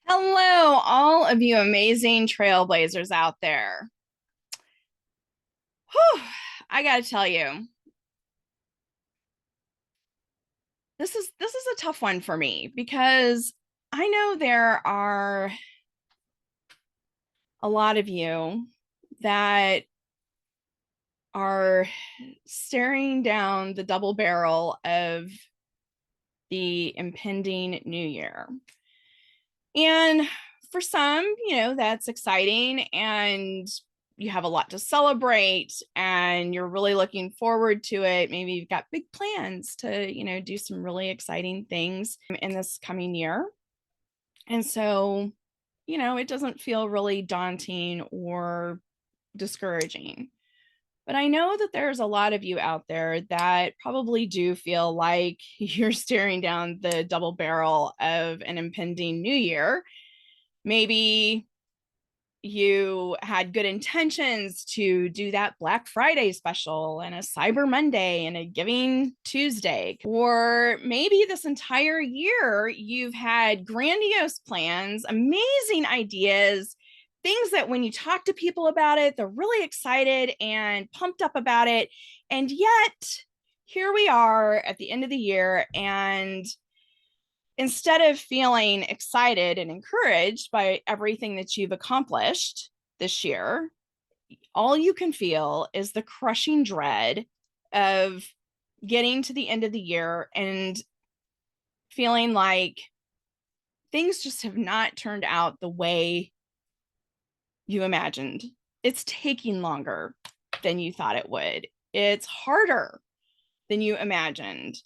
Hello, all of you amazing trailblazers out there. Whew, I gotta tell you, this is a tough one for me because I know there are a lot of you that are staring down the double barrel of the impending new year. And for some, that's exciting and you have a lot to celebrate and you're really looking forward to it. Maybe you've got big plans to, do some really exciting things in this coming year. And so, it doesn't feel really daunting or discouraging. But I know that there's a lot of you out there that probably do feel like you're staring down the double barrel of an impending new year. Maybe you had good intentions to do that Black Friday special and a Cyber Monday and a Giving Tuesday. Or maybe this entire year you've had grandiose plans, amazing ideas, things that when you talk to people about it, they're really excited and pumped up about it. And yet, here we are at the end of the year, and instead of feeling excited and encouraged by everything that you've accomplished this year, all you can feel is the crushing dread of getting to the end of the year and feeling like things just have not turned out the way you imagined. It's taking longer than you thought it would. It's harder than you imagined.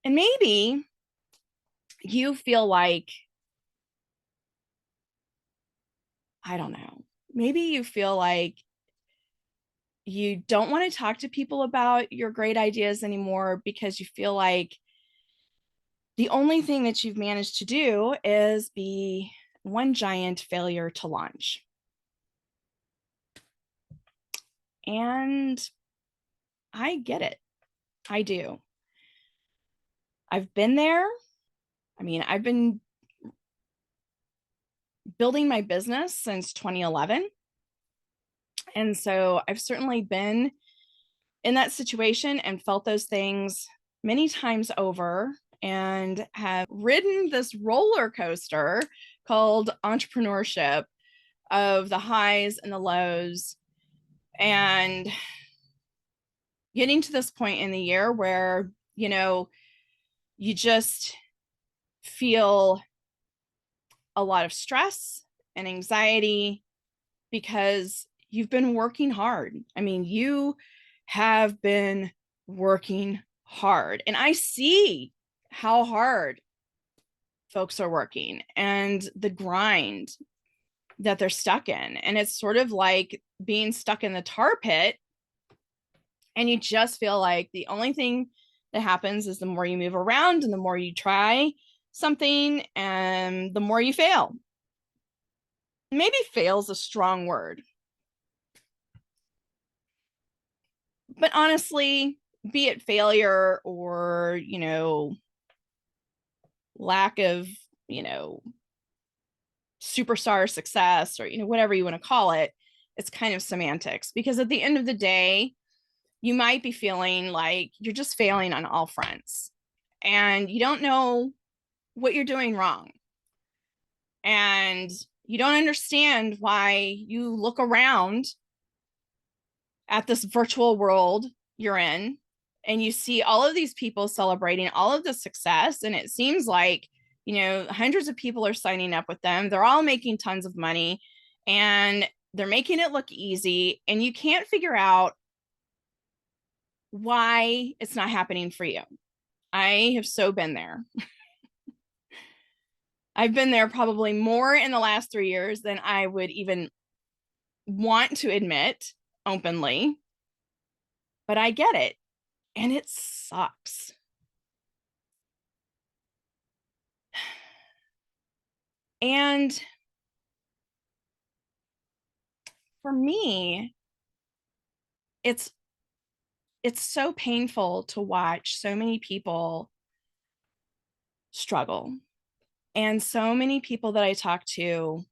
And maybe you feel like, I don't know, maybe you feel like you don't want to talk to people about your great ideas anymore because you feel like the only thing that you've managed to do is be one giant failure to launch. And I get it. I do. I've been there. I mean, I've been building my business since 2011. And so I've certainly been in that situation and felt those things many times over and have ridden this roller coaster called entrepreneurship of the highs and the lows, and getting to this point in the year where, you just feel a lot of stress and anxiety because you've been working hard. I mean, you have been working hard, and I see how hard folks are working and the grind that they're stuck in. And it's sort of like being stuck in the tar pit, and you just feel like the only thing that happens is the more you move around and the more you try something and the more you fail. Maybe fail's a strong word, but honestly, be it failure or, lack of, you know, superstar success or, whatever you want to call it, it's kind of semantics, because at the end of the day, you might be feeling like you're just failing on all fronts and you don't know what you're doing wrong. And you don't understand why you look around at this virtual world you're in and you see all of these people celebrating all of the success. And it seems like, hundreds of people are signing up with them. They're all making tons of money and they're making it look easy. And you can't figure out why it's not happening for you. I have so been there. I've been there probably more in the last 3 years than I would even want to admit openly, but I get it. And it sucks. And for me, it's it's so painful to watch so many people struggle. And so many people that I talk to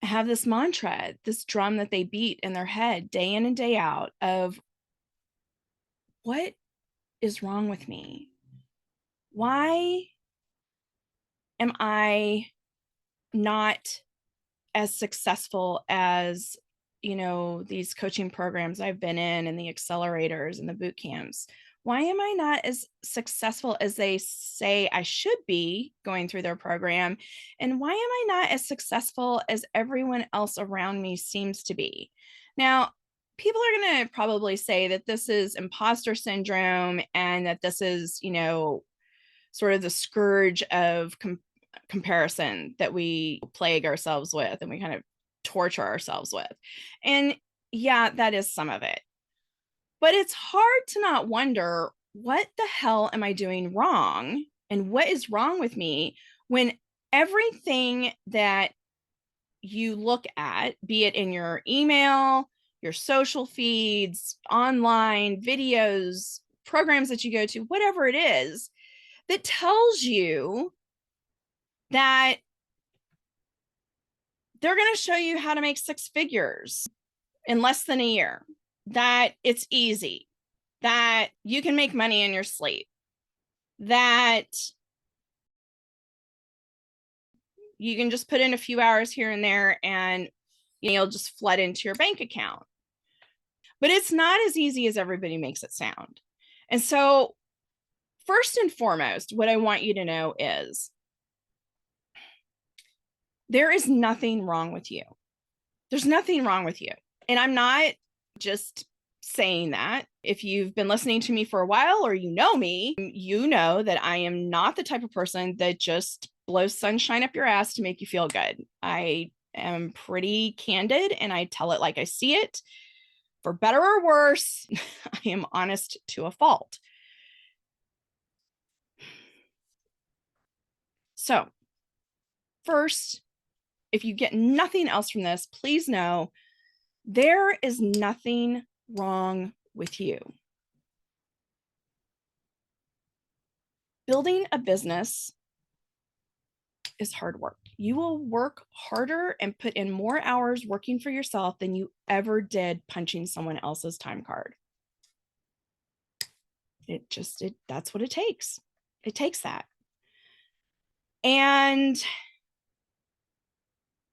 have this mantra, this drum that they beat in their head day in and day out of, what is wrong with me? Why am I not as successful as, these coaching programs I've been in and the accelerators and the boot camps? Why am I not as successful as they say I should be going through their program? And why am I not as successful as everyone else around me seems to be? Now, people are going to probably say that this is imposter syndrome and that this is, sort of the scourge of comparison that we plague ourselves with and we kind of torture ourselves with. And yeah, that is some of it. But it's hard to not wonder, what the hell am I doing wrong? And what is wrong with me when everything that you look at, be it in your email, your social feeds, online videos, programs that you go to, whatever it is, that tells you that they're going to show you how to make six figures in less than a year, that it's easy, that you can make money in your sleep, that you can just put in a few hours here and there and you'll just flood into your bank account. But it's not as easy as everybody makes it sound. And so, first and foremost, what I want you to know is there is nothing wrong with you. There's nothing wrong with you. And I'm not just saying that. If you've been listening to me for a while or you know me, you know that I am not the type of person that just blows sunshine up your ass to make you feel good. I am pretty candid and I tell it like I see it. For better or worse, I am honest to a fault. So, first, if you get nothing else from this, please know there is nothing wrong with you. Building a business is hard work. You will work harder and put in more hours working for yourself than you ever did punching someone else's time card. That's what it takes. It takes that. And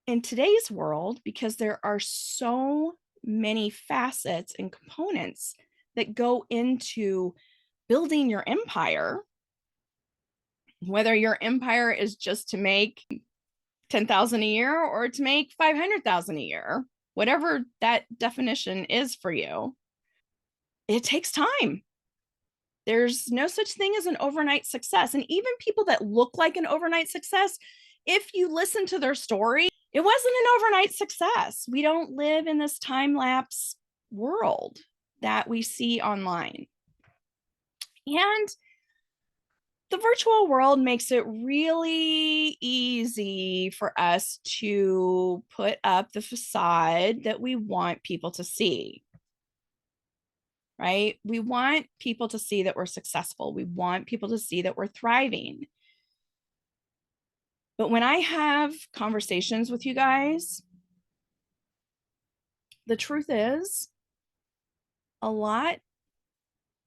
in today's world, because there are so many facets and components that go into building your empire, whether your empire is just to make 10,000 a year or to make 500,000 a year, whatever that definition is for you, it takes time. There's no such thing as an overnight success. And even people that look like an overnight success, if you listen to their story, it wasn't an overnight success. We don't live in this time lapse world that we see online. And the virtual world makes it really easy for us to put up the facade that we want people to see, right? We want people to see that we're successful. We want people to see that we're thriving. But when I have conversations with you guys, the truth is, a lot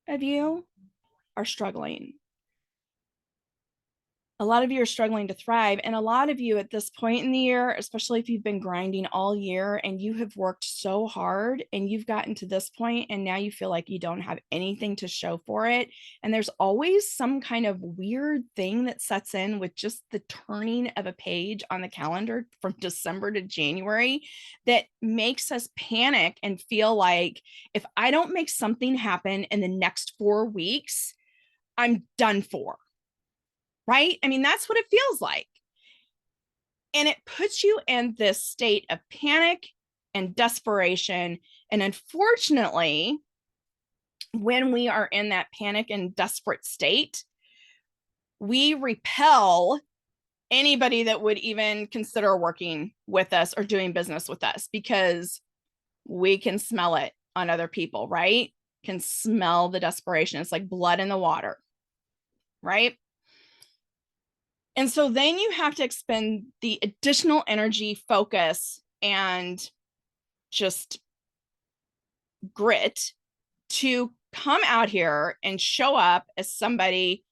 of you are struggling. A lot of you are struggling to thrive. And a lot of you at this point in the year, especially if you've been grinding all year and you have worked so hard and you've gotten to this point and now you feel like you don't have anything to show for it. And there's always some kind of weird thing that sets in with just the turning of a page on the calendar from December to January that makes us panic and feel like, if I don't make something happen in the next 4 weeks, I'm done for. Right? I mean, that's what it feels like. And it puts you in this state of panic and desperation. And unfortunately, when we are in that panic and desperate state, we repel anybody that would even consider working with us or doing business with us, because we can smell it on other people, right? Can smell the desperation. It's like blood in the water. right? And so then you have to expend the additional energy, focus, and just grit to come out here and show up as somebody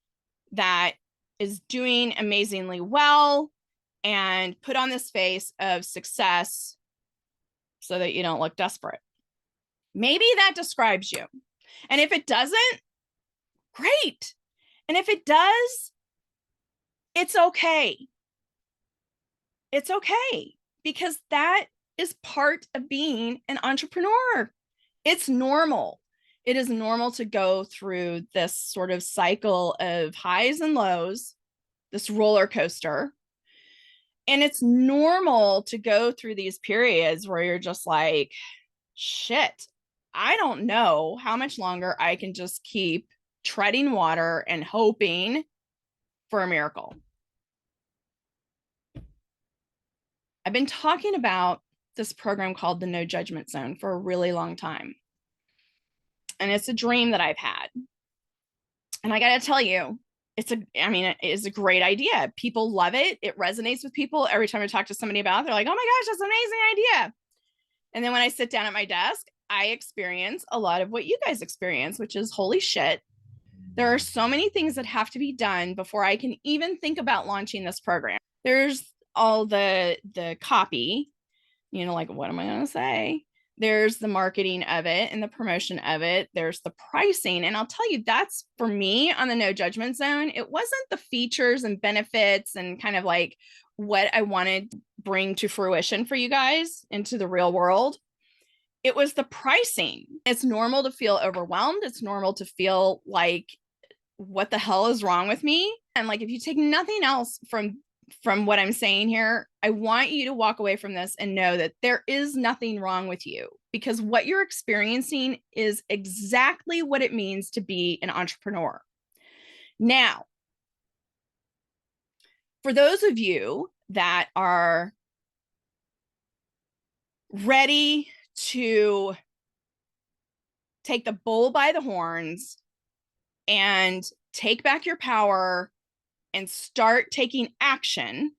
that is doing amazingly well and put on this face of success so that you don't look desperate. Maybe that describes you. And if it doesn't, great. And if it does, it's okay. It's okay, because that is part of being an entrepreneur. It's normal. It is normal to go through this sort of cycle of highs and lows, this roller coaster. And it's normal to go through these periods where you're just like, shit, I don't know how much longer I can just keep treading water and hoping for a miracle. I've been talking about this program called the No Judgement Zone for a really long time. And it's a dream that I've had. And I got to tell you, it is a great idea. People love it. It resonates with people. Every time I talk to somebody about it, they're like, oh my gosh, that's an amazing idea. And then when I sit down at my desk, I experience a lot of what you guys experience, which is holy shit. There are so many things that have to be done before I can even think about launching this program. There's all the copy, like, what am I going to say? There's the marketing of it and the promotion of it. There's the pricing. And I'll tell you, that's for me on the No Judgment Zone. It wasn't the features and benefits and kind of like what I wanted to bring to fruition for you guys into the real world. It was the pricing. It's normal to feel overwhelmed. It's normal to feel like, what the hell is wrong with me? And like, if you take nothing else from what I'm saying here, I want you to walk away from this and know that there is nothing wrong with you, because what you're experiencing is exactly what it means to be an entrepreneur. Now, for those of you that are ready to take the bull by the horns and take back your power and start taking action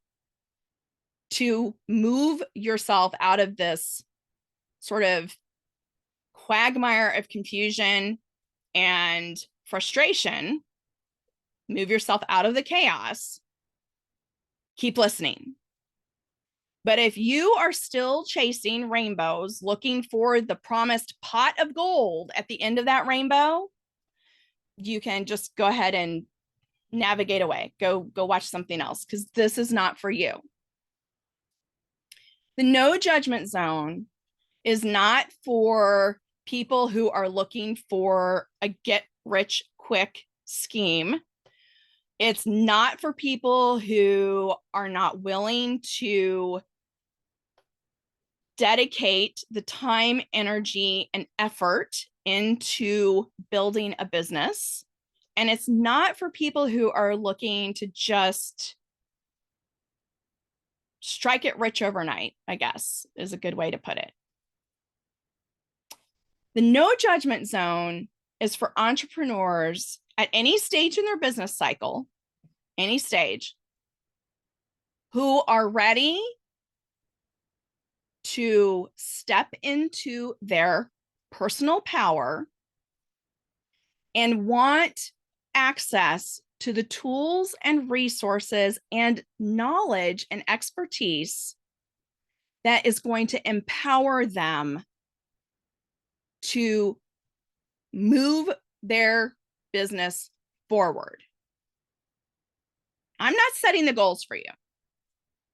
to move yourself out of this sort of quagmire of confusion and frustration, move yourself out of the chaos, keep listening. But if you are still chasing rainbows, looking for the promised pot of gold at the end of that rainbow, you can just go ahead and navigate away. Go watch something else, because this is not for you. The No Judgment Zone is not for people who are looking for a get rich quick scheme. It's not for people who are not willing to dedicate the time, energy, and effort into building a business. And it's not for people who are looking to just strike it rich overnight, I guess, is a good way to put it. The No Judgment Zone is for entrepreneurs at any stage in their business cycle, any stage, who are ready to step into their personal power and want access to the tools and resources and knowledge and expertise that is going to empower them to move their business forward. I'm not setting the goals for you.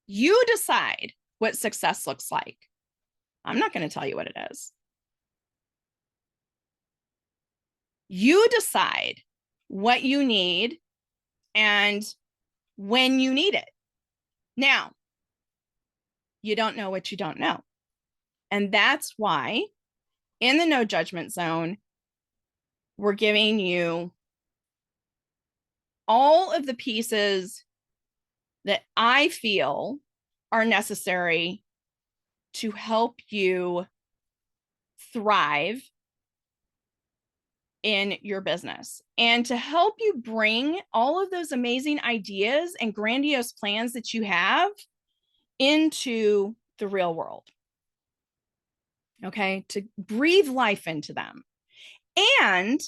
You decide what success looks like. I'm not going to tell you what it is. You decide what you need and when you need it. Now, you don't know what you don't know. And that's why in the No Judgment Zone, we're giving you all of the pieces that I feel are necessary to help you thrive in your business and to help you bring all of those amazing ideas and grandiose plans that you have into the real world. Okay, to breathe life into them. And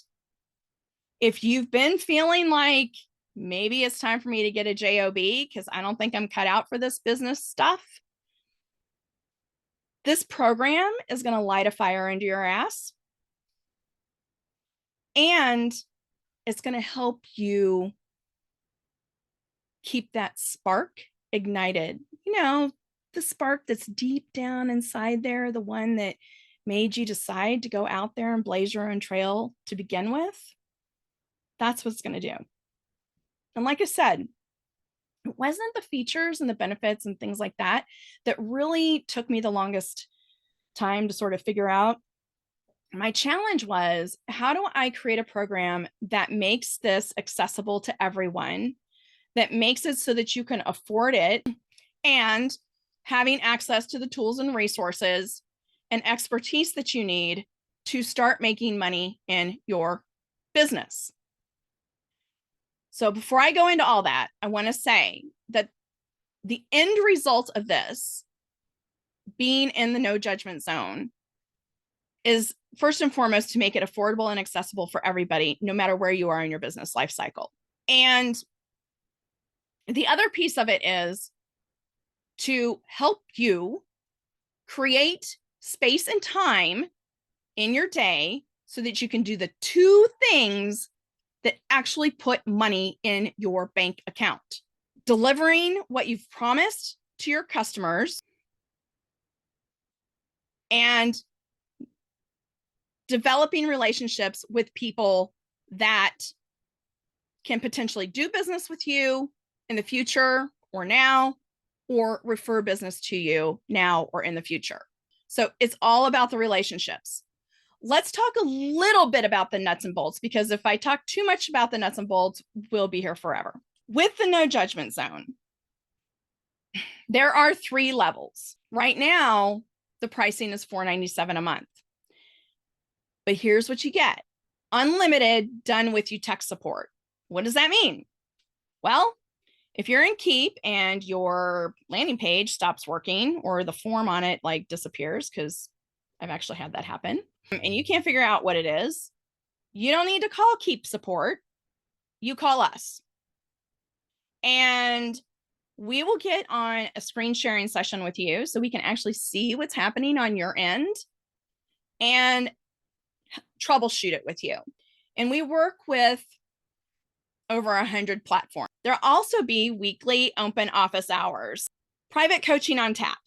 if you've been feeling like maybe it's time for me to get a job because I don't think I'm cut out for this business stuff, this program is going to light a fire into your ass. And it's going to help you keep that spark ignited. You know, the spark that's deep down inside there, the one that made you decide to go out there and blaze your own trail to begin with. That's what it's going to do. And like I said, it wasn't the features and the benefits and things like that that really took me the longest time to sort of figure out. My challenge was, how do I create a program that makes this accessible to everyone, that makes it so that you can afford it, and having access to the tools and resources and expertise that you need to start making money in your business. So before I go into all that, I want to say that the end result of this, being in the no judgment zone, is first and foremost to make it affordable and accessible for everybody, no matter where you are in your business life cycle. And the other piece of it is to help you create space and time in your day so that you can do the two things that actually put money in your bank account: delivering what you've promised to your customers and developing relationships with people that can potentially do business with you in the future or now, or refer business to you now or in the future. So it's all about the relationships. Let's talk a little bit about the nuts and bolts, because if I talk too much about the nuts and bolts, we'll be here forever. With the no judgment zone, there are 3 levels. Right now, the pricing is $4.97 a month. But here's what you get: unlimited done with you tech support. What does that mean? Well, if you're in Keep and your landing page stops working or the form on it like disappears, because I've actually had that happen, and you can't figure out what it is, you don't need to call Keep support. You call us. And we will get on a screen sharing session with you so we can actually see what's happening on your end and troubleshoot it with you. And we work with over 100 platforms. There'll also be weekly open office hours, private coaching on tap,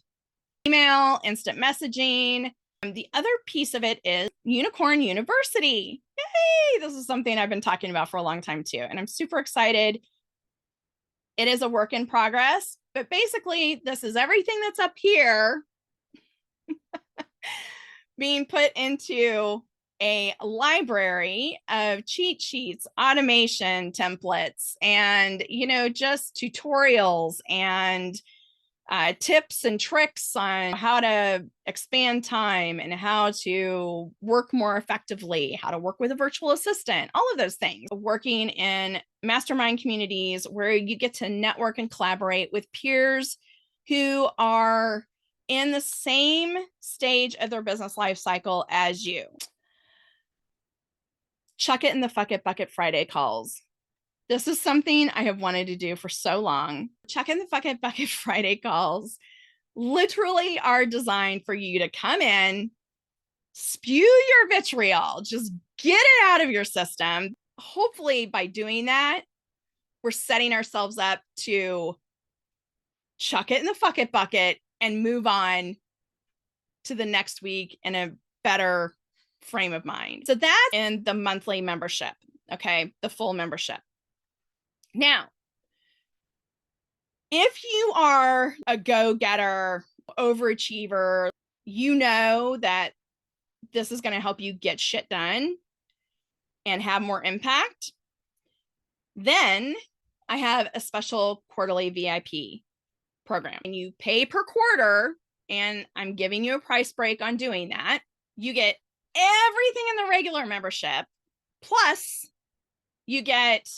email, instant messaging. The other piece of it is Unicorn University. Yay! This is something I've been talking about for a long time too, and I'm super excited. It is a work in progress, but basically this is everything that's up here being put into a library of cheat sheets, automation templates, and, you know, just tutorials and tips and tricks on how to expand time and how to work more effectively, how to work with a virtual assistant, all of those things. Working in mastermind communities where you get to network and collaborate with peers who are in the same stage of their business life cycle as you. Chuck it in the fuck it bucket Friday calls. This is something I have wanted to do for so long. Chuck in the fuck it bucket Friday calls literally are designed for you to come in, spew your vitriol, just get it out of your system. Hopefully by doing that, we're setting ourselves up to chuck it in the fuck it bucket and move on to the next week in a better frame of mind. So that's in the monthly membership, okay? The full membership. Now, if you are a go-getter, overachiever, you know that this is going to help you get shit done and have more impact, then I have a special quarterly VIP program. And you pay per quarter, and I'm giving you a price break on doing that. You get everything in the regular membership, Plus, you get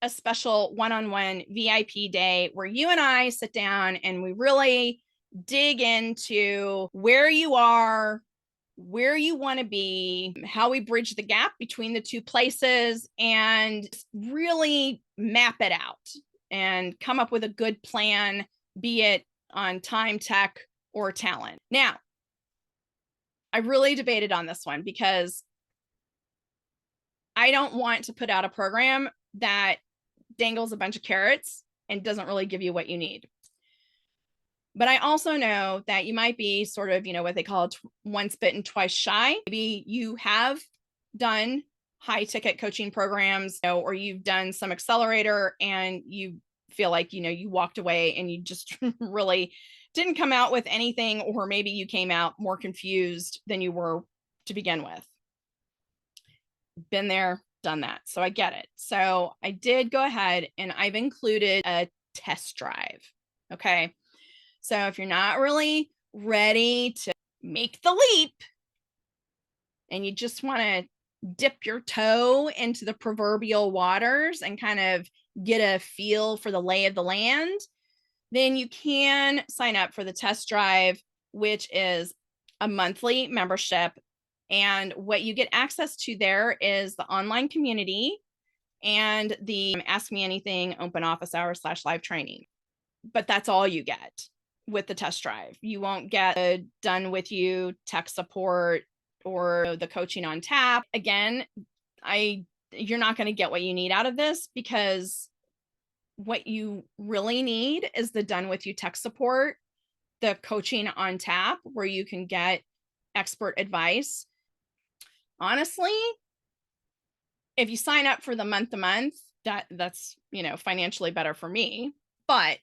a special one-on-one VIP day where you and I sit down and we really dig into where you are, where you want to be, how we bridge the gap between the two places, and really map it out and come up with a good plan, be it on time, tech, or talent. Now, I really debated on this one because I don't want to put out a program that dangles a bunch of carrots and doesn't really give you what you need. But I also know that you might be sort of, what they call once bitten, twice shy. Maybe you have done high ticket coaching programs, or you've done some accelerator and you feel like, you walked away and you just really didn't come out with anything, or maybe you came out more confused than you were to begin with. Been there, done that. So I get it. So I did go ahead and I've included a test drive. Okay. So if you're not really ready to make the leap and you just want to dip your toe into the proverbial waters and kind of get a feel for the lay of the land, then you can sign up for the test drive, which is a monthly membership. And what you get access to there is the online community and the Ask Me Anything open office hours / live training. But that's all you get with the test drive. You won't get a done with you tech support or the coaching on tap. Again, you're not going to get what you need out of this, because what you really need is the done with you tech support, the coaching on tap, where you can get expert advice. Honestly, if you sign up for the month to month, that's, financially better for me. But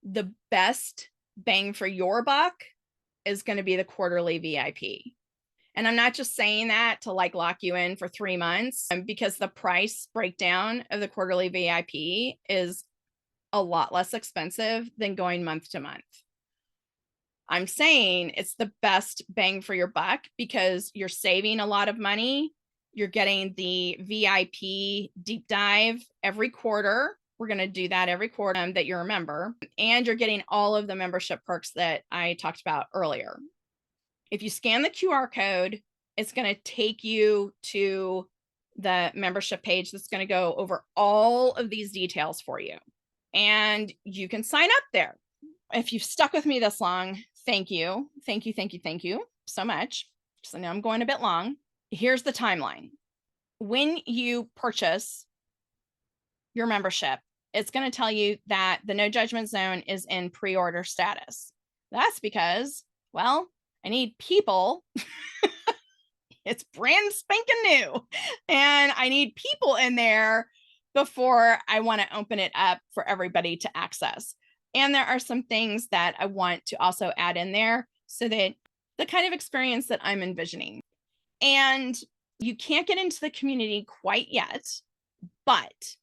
the best bang for your buck is going to be the quarterly VIP. And I'm not just saying that to lock you in for 3 months, because the price breakdown of the quarterly VIP is a lot less expensive than going month to month. I'm saying it's the best bang for your buck because you're saving a lot of money. You're getting the VIP deep dive every quarter. We're going to do that every quarter that you're a member, and you're getting all of the membership perks that I talked about earlier. If you scan the QR code, it's going to take you to the membership page that's going to go over all of these details for you. And you can sign up there. If you've stuck with me this long, thank you. Thank you, thank you, thank you so much. So now I'm going a bit long. Here's the timeline. When you purchase your membership, it's going to tell you that the No Judgement Zone is in pre-order status. That's because, well, I need people. It's brand spanking new. And I need people in there before I want to open it up for everybody to access. And there are some things that I want to also add in there so that the kind of experience that I'm envisioning. And you can't get into the community quite yet, but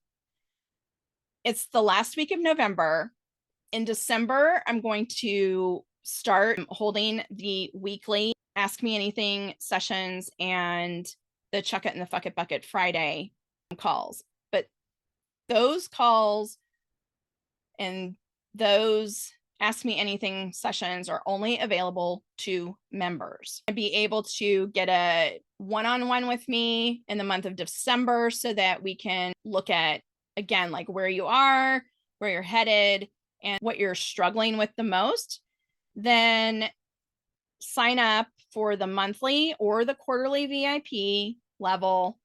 it's the last week of November. In December, I'm going to start holding the weekly Ask Me Anything sessions and the Chuck It in the Fuck It Bucket Friday calls. But those calls and those Ask Me Anything sessions are only available to members. I'd be able to get a one-on-one with me in the month of December so that we can look at, again, where you are, where you're headed, and what you're struggling with the most. Then sign up for the monthly or the quarterly VIP level,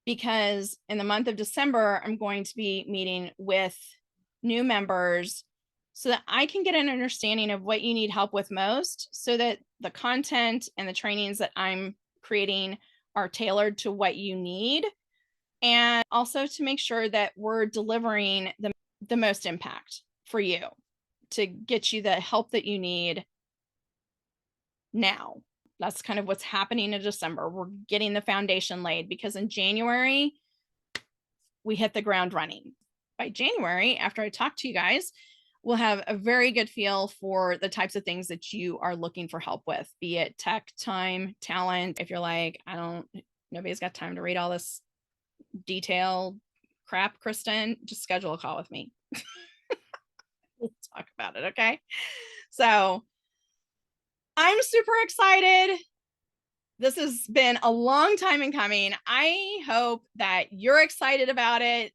because in the month of December, I'm going to be meeting with new members so that I can get an understanding of what you need help with most, so that the content and the trainings that I'm creating are tailored to what you need, and also to make sure that we're delivering the most impact for you to get you the help that you need now. That's kind of what's happening in December. We're getting the foundation laid, because in January, we hit the ground running. By January, after I talk to you guys, we'll have a very good feel for the types of things that you are looking for help with, be it tech, time, talent. If you're like, I don't Nobody's got time to read all this detailed crap, Kristen. Just schedule a call with me. We'll talk about it, okay? So I'm super excited. This has been a long time in coming. I hope that you're excited about it.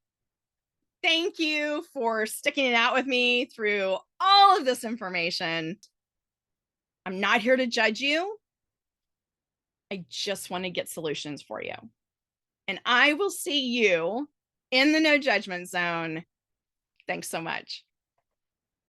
Thank you for sticking it out with me through all of this information. I'm not here to judge you. I just want to get solutions for you. And I will see you in the No Judgment Zone. Thanks so much.